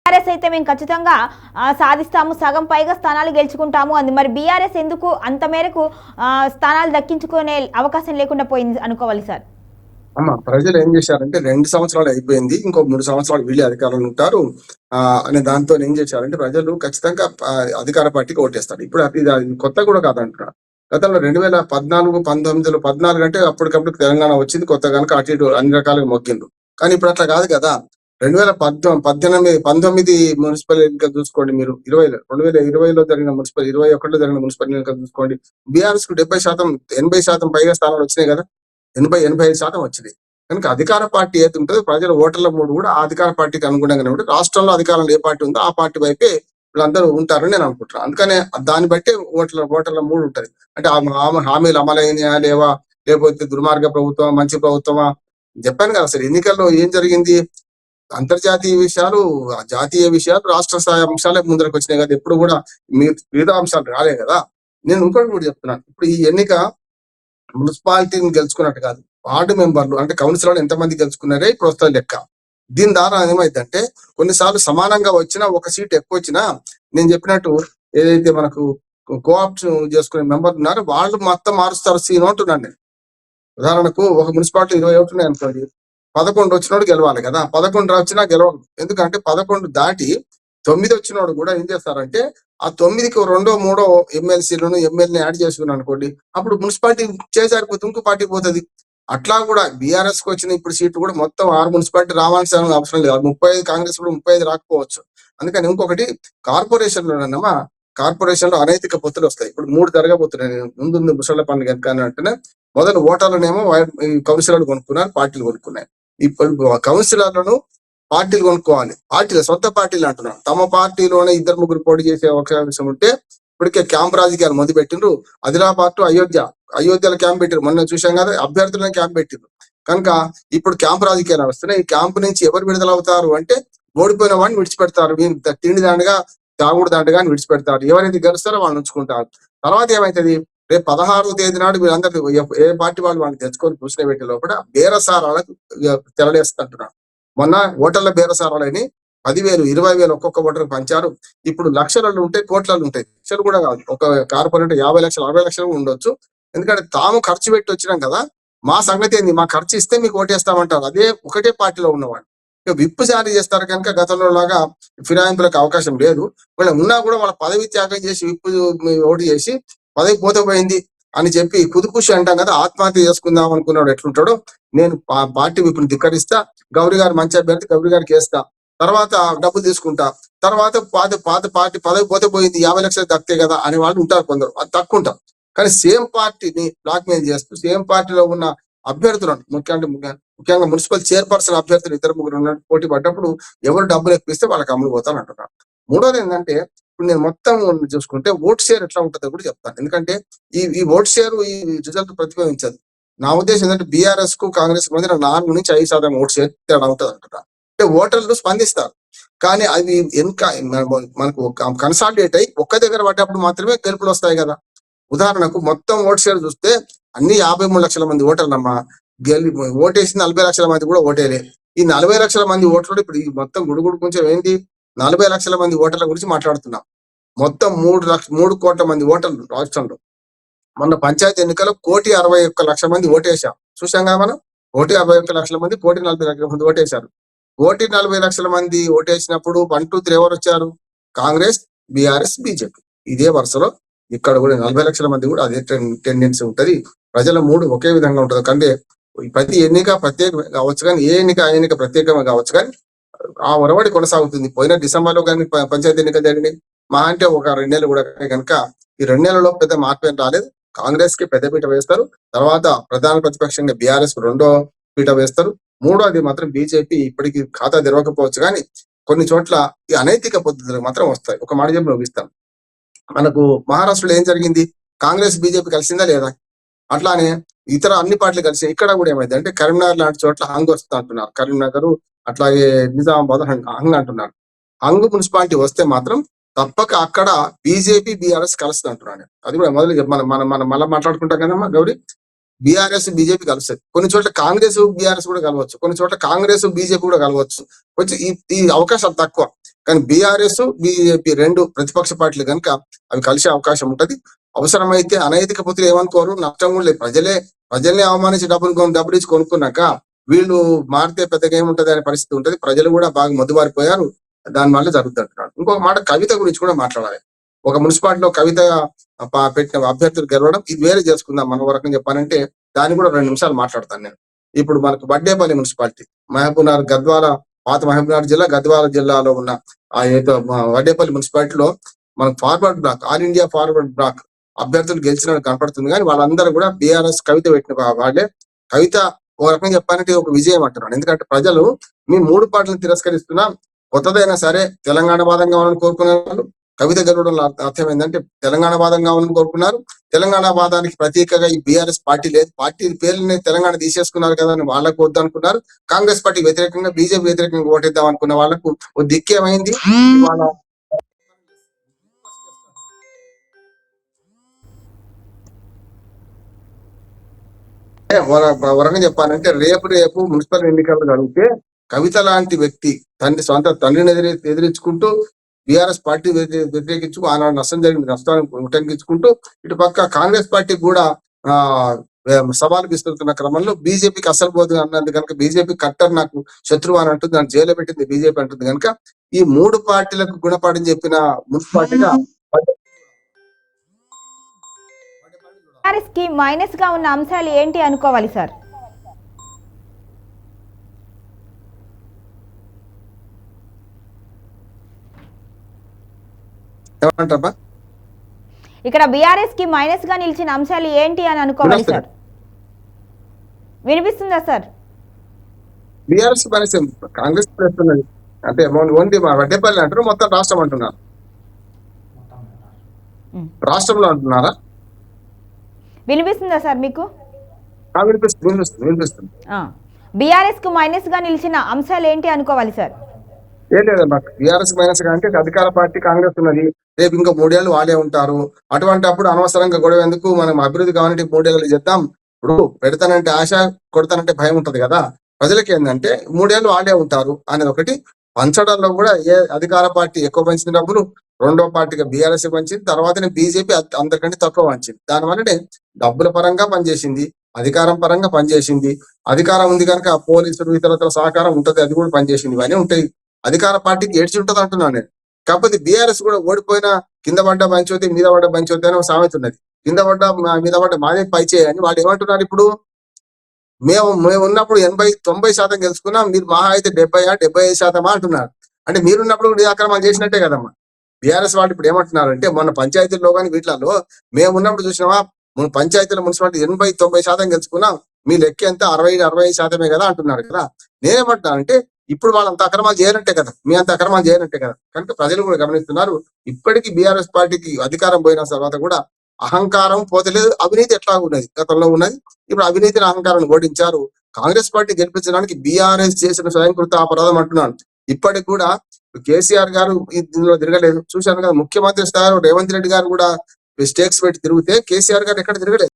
TRS అయితే మేము ఖచ్చితంగా సాధిస్తాము, సగం పైగా స్థానాలు గెలుచుకుంటాము అంది. మరి బీఆర్ఎస్ ఎందుకు అంత మేరకు స్థానాలు దక్కించుకునే అవకాశం లేకుండా పోయింది అనుకోవాలి సార్? అమ్మ, ప్రజలు ఏం చేశారంటే 2 సంవత్సరాలు అయిపోయింది, ఇంకో 3 సంవత్సరాలు వీళ్ళే అధికారంలో ఉంటారు అనే దాంతో ఏం చేశారంటే ప్రజలు ఖచ్చితంగా అధికార పార్టీకి ఓటేస్తారు. ఇప్పుడు అది కొత్త కూడా కాదంటున్నారు. గతంలో 2014, 14 అంటే అప్పటికప్పుడు తెలంగాణ వచ్చింది కొత్త కనుక అటు ఇటు అన్ని రకాలుగా మొక్కిండ్రు. కానీ ఇప్పుడు అట్లా కాదు కదా. 19 మున్సిపల్ ఎన్నికలు చూసుకోండి, మీరు 2020లో జరిగిన 21లో జరిగిన మున్సిపల్ ఎన్నికలు చూసుకోండి. బీఆర్ఎస్ కు 70%, 80% పైగా స్థానాలు వచ్చినాయి కదా. 85% వచ్చింది. కనుక అధికార పార్టీ ఏది ఉంటుందో ప్రజల ఓటర్ల మూడు కూడా ఆ అధికార పార్టీకి అనుగుణంగానే ఉంటుంది. రాష్ట్రంలో అధికారంలో ఏ పార్టీ ఉందో ఆ పార్టీ వైపే వీళ్ళందరూ ఉంటారని నేను అనుకుంటున్నాను. అందుకనే దాన్ని బట్టే ఓటర్ల మూడు ఉంటది. అంటే హామీలు అమలైనయా లేవా, లేకపోతే దుర్మార్గ ప్రభుత్వమా, మంచి ప్రభుత్వమా. చెప్పాను కదా, అసలు ఎన్నికల్లో ఏం జరిగింది, అంతర్జాతీయ విషయాలు, జాతీయ విషయాలు, రాష్ట్ర స్థాయి అంశాలే ముందరకు వచ్చినాయి కదా. ఎప్పుడు కూడా మిగతా అంశాలు రాలే కదా. నేను ఇంకోటి కూడా చెప్తున్నాను, ఇప్పుడు ఈ ఎన్నిక మున్సిపాలిటీని గెలుచుకున్నట్టు కాదు, వార్డు మెంబర్లు అంటే కౌన్సిలర్లు ఎంతమంది గెలుచుకున్నారే ఇప్పుడు వస్తుంది లెక్క. దీని ద్వారా ఏమైందంటే కొన్నిసార్లు సమానంగా వచ్చినా, ఒక సీట్ ఎక్కువ వచ్చినా, నేను చెప్పినట్టు ఏదైతే మనకు కోఆప్ట్ చేసుకునే మెంబర్ ఉన్నారో వాళ్ళు మొత్తం మారుస్తారు సీన్ అంటున్నాను నేను. ఉదాహరణకు ఒక మున్సిపాలిటీ 20 ఉన్నాయి అనుకోండి, 11 వచ్చినోడు గెలవాలి కదా. 11 వచ్చినా గెలవదు, ఎందుకంటే 11 దాటి 9 వచ్చినోడు కూడా ఏం చేస్తారంటే ఆ 9కి 2, 3 ఎమ్మెల్సీలను ఎమ్మెల్యేని యాడ్ చేసుకున్నాను అనుకోండి, అప్పుడు మున్సిపాలిటీ చేసారిపోతే ఇంకో పార్టీ పోతుంది. అట్లా కూడా బీఆర్ఎస్ కి వచ్చిన ఇప్పుడు సీట్లు కూడా మొత్తం 6 మున్సిపాలిటీ రావాల్సిన అవసరం లేదు. 35 కాంగ్రెస్ కూడా 35 రాకపోవచ్చు. అందుకని ఇంకొకటి కార్పొరేషన్లోనమ్మా, కార్పొరేషన్ లో అనైతిక పొత్తులు వస్తాయి. ఇప్పుడు 3 జరగబోతున్నాయి. ముందు ముసళ్ళ పండుగ అంటే మొదలు ఓటర్లనేమో కౌన్సిలర్లు కొనుక్కున్నారు, పార్టీలు కొనుక్కున్నాయి. ఇప్పుడు కౌన్సిలర్లను పార్టీలు కొనుక్కోవాలి. పార్టీలు సొంత పార్టీలు అంటున్నారు. తమ పార్టీలోనే 2-3 పోటీ చేసే అవకాశం ఉంటే ఇప్పటికే క్యాంప్ రాజకీయాలు మొదలు పెట్టిండ్రు. ఆదిలాబాద్ టు అయోధ్యలో క్యాంప్ పెట్టారు. మొన్న చూసాం కదా, అభ్యర్థులను క్యాంప్ పెట్టిండ్రు. కనుక ఇప్పుడు క్యాంప్ రాజకీయాలు వస్తున్నాయి. ఈ క్యాంప్ నుంచి ఎవరు విడుదలవుతారు అంటే ఓడిపోయిన వాడిని విడిచిపెడతారు, తిండి దాండగా తాగుడు దాండగా విడిచిపెడతారు. ఎవరైతే గెలుస్తారో వాళ్ళు ఉంచుకుంటారు. తర్వాత ఏమైతుంది, రేపు 16వ తేదీ నాడు వీళ్ళందరూ ఏ పార్టీ వాళ్ళు తెచ్చుకొని కూర్చుని లోపల బేరసారాలకు తెరలేస్తుంటున్నారు. మొన్న ఓటర్ల బేరసారాలని 10,000, 20,000 ఒక్కొక్క ఓటర్ పంచారు. ఇప్పుడు లక్షలలో ఉంటాయి, కోట్లలో ఉంటాయి. లక్షలు కూడా కాదు, ఒక కార్పొరేట్ 50 లక్షలు, 60 లక్షలు ఉండొచ్చు. ఎందుకంటే తాము ఖర్చు పెట్టి వచ్చినాం కదా, మా సంగతి ఏంది, మా ఖర్చు ఇస్తే మీకు ఓటేస్తామంటారు. అదే ఒకటే పార్టీలో ఉన్నవాడు. ఇక విప్పు జారీ చేస్తారు కనుక గతంలో లాగా ఫిరాయింపులకు అవకాశం లేదు. వీళ్ళ ఉన్నా కూడా వాళ్ళ పదవి త్యాగం చేసి విప్పు ఓటు చేసి పదవి పోతే పోయింది అని చెప్పి కుదుపుషి అంటాం కదా, ఆత్మహత్య చేసుకుందాం అనుకున్నాడు ఎట్లుంటాడో. నేను పార్టీ విప్పుని ధిక్కరిస్తా, గౌరీ గారు మంచి అభ్యర్థి, గౌరీ గారికి వేస్తా, తర్వాత డబ్బులు తీసుకుంటా, తర్వాత పార్టీ పదవి పోతే పోయింది, 50 లక్షలు దక్కే కదా అని వాళ్ళు ఉంటారు కొందరు, అది తక్కువ. కానీ సేమ్ పార్టీని బ్లాక్మెయిల్ చేస్తూ సేమ్ పార్టీలో ఉన్న అభ్యర్థులను ముఖ్యంగా మున్సిపల్ చైర్పర్సన్ అభ్యర్థులు 2-3 పోటీ పడ్డప్పుడు ఎవరు డబ్బులు ఎక్కిస్తే వాళ్ళకి అమ్ముడు పోతారు అంటున్నారు. మూడోది ఏంటంటే ఇప్పుడు నేను మొత్తం చూసుకుంటే ఓట్ షేర్ ఎట్లా ఉంటుందో కూడా చెప్తాను. ఎందుకంటే ఈ ఓట్ షేర్ ఈ రిజల్ట్ ప్రతిబింబించదు. నా ఉద్దేశం ఏంటంటే బీఆర్ఎస్ కు కాంగ్రెస్ కు మధ్య 4 నుంచి 5% ఓట్ షేర్ తేడా ఉంటుంది అంటున్నారు. అంటే ఓటర్లు స్పందిస్తారు, కానీ అది మనకు కన్సాలిడేట్ అయ్యి ఒక్క దగ్గర పడ్డప్పుడు మాత్రమే గెలుపులు వస్తాయి కదా. ఉదాహరణకు మొత్తం ఓట్ షేర్ చూస్తే అన్ని 53 లక్షల మంది ఓటర్లమ్మా ఓటేసి 40 లక్షల మంది కూడా ఓటేలే. ఈ 40 లక్షల మంది ఓటర్లు ఇప్పుడు ఈ మొత్తం గుడుగుడు కొంచెం ఏంటి, 40 లక్షల మంది ఓటర్ల గురించి మాట్లాడుతున్నాం. మొత్తం 3 కోట్ల మంది ఓటర్లు రాష్ట్రంలో. మొన్న పంచాయతీ ఎన్నికల్లో 1,61,00,000 మంది ఓటేశాం. చూసాం కదా మనం, 1,61,00,000 మంది, 1,40,00,000 మంది ఓటేశారు. 1,40,00,000 మంది ఓటేసినప్పుడు 1, 2, 3 ఎవరు వచ్చారు, కాంగ్రెస్, బీఆర్ఎస్, బీజేపీ. ఇదే వరుసలో ఇక్కడ కూడా 40 లక్షల మంది కూడా అదే టెండెన్సీ ఉంటది. ప్రజల మూడు ఒకే విధంగా ఉంటుంది. కంటే ప్రతి ఎన్నిక ప్రత్యేకమే కావచ్చు, కానీ ఏ ఎన్నిక ఆ ఎన్నిక ప్రత్యేకంగా కావచ్చు, కానీ ఆ ఒరవడి కొనసాగుతుంది. పోయిన డిసెంబర్లో కానీ పంచాయతీ ఎన్నికలు జరిగినాయి. మా అంటే ఒక 2 నెలలు కూడా కనుక ఈ 2 నెలల్లో పెద్ద మార్పు ఏం రాలేదు. కాంగ్రెస్ కి పెద్ద పీట వేస్తారు, తర్వాత ప్రధాన ప్రతిపక్షంగా బీఆర్ఎస్ కు 2వ పీట వేస్తారు, 3వది మాత్రం బీజేపీ ఇప్పటికీ ఖాతా తెరవకపోవచ్చు, కానీ కొన్ని చోట్ల ఈ అనైతిక పద్ధతులు మాత్రం వస్తాయి. ఒక మాట చెప్పి ముగిస్తాను. మనకు మహారాష్ట్రలో ఏం జరిగింది, కాంగ్రెస్ బీజేపీ కలిసిందా లేదా, అట్లానే ఇతర అన్ని పార్టీలు కలిసి ఇక్కడ కూడా ఏమైంది అంటే కరీంనగర్ లాంటి చోట్ల హంగ్ వస్తుంది అంటున్నారు. కరీంనగర్ అట్లాగే నిజామాబాద్ హంగ్ అంటున్నారు. హంగ్ మున్సిపాలిటీ వస్తే మాత్రం తప్పక అక్కడ బీజేపీ బీఆర్ఎస్ కలుస్తుంది అంటున్నాను. అది కూడా మొదలు మనం మళ్ళీ మాట్లాడుకుంటాం కదమ్మా గౌరీ. బీఆర్ఎస్ బీజేపీ కలుస్తుంది. కొన్ని చోట్ల కాంగ్రెస్ బీఆర్ఎస్ కూడా కలవచ్చు, కొన్ని చోట్ల కాంగ్రెస్ బీజేపీ కూడా కలవచ్చు. కొంచెం ఈ అవకాశం తక్కువ. కానీ బీఆర్ఎస్ బీజేపీ రెండు ప్రతిపక్ష పార్టీలు కనుక అవి కలిసే అవకాశం ఉంటది. అవసరమైతే అనైతిక పొత్తులు ఏమనుకోరు, నష్టం కూడా లేదు. ప్రజల్ని అవమానించి డబ్బులు ఇచ్చి కొనుక్కున్నాక వీళ్ళు మారితే పెద్దగా ఏముంటది అనే పరిస్థితి ఉంటది. ప్రజలు కూడా బాగా మొద్దుబారిపోయారు, దాని వల్ల జరుగుతుంటున్నాడు. ఇంకొక మాట, కవిత గురించి కూడా మాట్లాడాలి. ఒక మున్సిపాలిటీలో కవిత పెట్టిన అభ్యర్థులు గెలవడం ఇది వేరే చేసుకుందాం. మన వరకు చెప్పాలంటే దాన్ని కూడా 2 నిమిషాలు మాట్లాడతాను నేను. ఇప్పుడు మనకు వడ్డేపల్లి మున్సిపాలిటీ మహబూబ్నగర్ గద్వాల, పాత మహబూబ్నగర్ జిల్లా గద్వాల జిల్లాలో ఉన్న ఆ ఏదో వడ్డేపల్లి మున్సిపాలిటీలో మనకు Forward Bloc, All India Forward Bloc అభ్యర్థులు గెలిచినట్టు కనపడుతుంది. కానీ వాళ్ళందరూ కూడా బీఆర్ఎస్ కవిత పెట్టిన వాళ్ళే. కవిత ఒక రకంగా చెప్పాలంటే ఒక విజయం అంటున్నాను. ఎందుకంటే ప్రజలు మీ 3 పార్టీలను తిరస్కరిస్తున్నా కొత్తదైనా సరే తెలంగాణ వాదం కావాలని కోరుకునే వాళ్ళు, కవిత గెలవడంలో అర్థం ఏంటంటే తెలంగాణ వాదం కావాలని కోరుకున్నారు. తెలంగాణ వాదానికి ప్రతీకగా ఈ బీఆర్ఎస్ పార్టీ లేదు, పార్టీ పేర్లని తెలంగాణ తీసేసుకున్నారు కదా అని వాళ్ళకు వద్దు అనుకున్నారు. కాంగ్రెస్ పార్టీ వ్యతిరేకంగా, బీజేపీ వ్యతిరేకంగా ఓటేద్దాం అనుకున్న వాళ్ళకు ఓ దిక్కేమైంది. ఇవాళ వరంగా చెప్పాలంటే రేపు మున్సిపల్ ఎన్నికలు జరిగితే కవిత లాంటి వ్యక్తి సొంత తండ్రిని ఎదిరించుకుంటూ బీఆర్ఎస్ పార్టీ వ్యతిరేకించు ఆనాడు నష్టం జరిగింది, నష్టాన్ని ఉటంకించుకుంటూ ఇటు పక్క కాంగ్రెస్ పార్టీ కూడా సవాలు విస్తున్న క్రమంలో బీజేపీకి అసలు పోదు అన్నది కనుక బీజేపీ కట్టర్ నాకు శత్రువు అని అంటుంది, దాన్ని జైలు పెట్టింది బీజేపీ అంటుంది. కనుక ఈ 3 పార్టీలకు గుణపాఠం చెప్పిన మున్సిపాలిటీగా బీఆర్ఎస్ కి మైనస్ గా ఉన్న అంశాలు ఏంటి అనుకోవాలి సార్? ఏమంటారా? ఇక్కడ బీఆర్ఎస్ కి మైనస్ గా నిలిచిన అంశాలు ఏంటి అని అనుకోవాలి సార్? వినిపిస్తుందా సార్? బీఆర్ఎస్ కాంగ్రెస్ చేస్తున్నది అంటే ఓన్లీ వడ్డేపల్లి అంటారు, మొత్తం రాష్ట్రం అంటున్నారు. రాష్ట్రంలో అంటున్నారా? వినిపిస్తుందా సార్ మీకు? వినిపిస్తుంది. బీఆర్ఎస్ కు మైనస్ గా నిలిచిన అంశాలు ఏంటి అనుకోవాలి సార్? ఏం లేదమ్మా, బీఆర్ఎస్ మైనస్ గా అంటే అధికార పార్టీ కాంగ్రెస్ ఉన్నది, రేపు ఇంకా 3 ఏళ్ళు వాళ్ళే ఉంటారు. అటువంటి అప్పుడు అనవసరంగా గొడవ ఎందుకు, మనం అభివృద్ధి కావాలంటే 3 ఏళ్ళు చేద్దాం. ఇప్పుడు పెడతానంటే ఆశ, కొడతానంటే భయం ఉంటది కదా. ప్రజలకి ఏంటంటే 3 ఏళ్ళు వాళ్ళే ఉంటారు అనేది ఒకటి. పంచడంలో కూడా ఏ అధికార పార్టీ ఎక్కువ పంచిన డబ్బులు రెండో పార్టీగా బీఆర్ఎస్ పంచింది, తర్వాతనే బీజేపీ అందరికంటే తక్కువ పంచింది. దానివల్లనే డబ్బుల పరంగా పనిచేసింది, అధికారం పరంగా పనిచేసింది. అధికారం ఉంది కనుక పోలీసులు ఇతర సహకారం ఉంటది, అది కూడా పనిచేసింది. ఇవన్నీ ఉంటాయి. అధికార పార్టీకి ఏడ్చి ఉంటది అంటున్నాను నేను. కాకపోతే బీఆర్ఎస్ కూడా ఓడిపోయినా కింద పడ్డ పంచోతే మీద పడ్డ పంచోతే అని ఒక సామెత ఉన్నది. కింద పడ్డ మీద పడ్డ మాదే పై చేయని వాళ్ళు ఏమంటున్నారు ఇప్పుడు, మేము ఉన్నప్పుడు 80-90% గెలుచుకున్నాం, మీరు మహా అయితే 70-75% అంటున్నారు. అంటే మీరున్నప్పుడు నిరాక్రమణ చేసినట్టే కదమ్మా. బీఆర్ఎస్ వాళ్ళు ఇప్పుడు ఏమంటున్నారు అంటే మొన్న పంచాయతీల్లో కానీ వీటిలలో మేము ఉన్నప్పుడు చూసినావా, పంచాయతీల మున్సిపాలిటీ 80-90% గెలుచుకున్నాం, మీ లెక్క ఎంత 60-65% కదా అంటున్నారు కదా. నేనేమంటున్నానంటే ఇప్పుడు వాళ్ళంత అక్రమాలు చేయనంటే కదా, మీ అంత అక్రమాలు చేయనంటే కదా. కనుక ప్రజలు కూడా గమనిస్తున్నారు. ఇప్పటికీ బీఆర్ఎస్ పార్టీకి అధికారం పోయిన తర్వాత కూడా అహంకారం పోతలేదు, అవినీతి ఎట్లా ఉన్నది, గతంలో ఉన్నది. ఇప్పుడు అవినీతిని అహంకారాన్ని ఓడించారు. కాంగ్రెస్ పార్టీ గెలిపించడానికి బీఆర్ఎస్ చేసిన స్వయంకృత అపరాధం అంటున్నాను. ఇప్పటికి కూడా కేసీఆర్ గారు దీనిలో తిరగలేదు, చూశాను కదా. ముఖ్యమంత్రి స్థాయిలో రేవంత్ రెడ్డి గారు కూడా స్టేక్స్ పెట్టి తిరిగితే కేసీఆర్ గారు ఎక్కడ తిరగలేదు.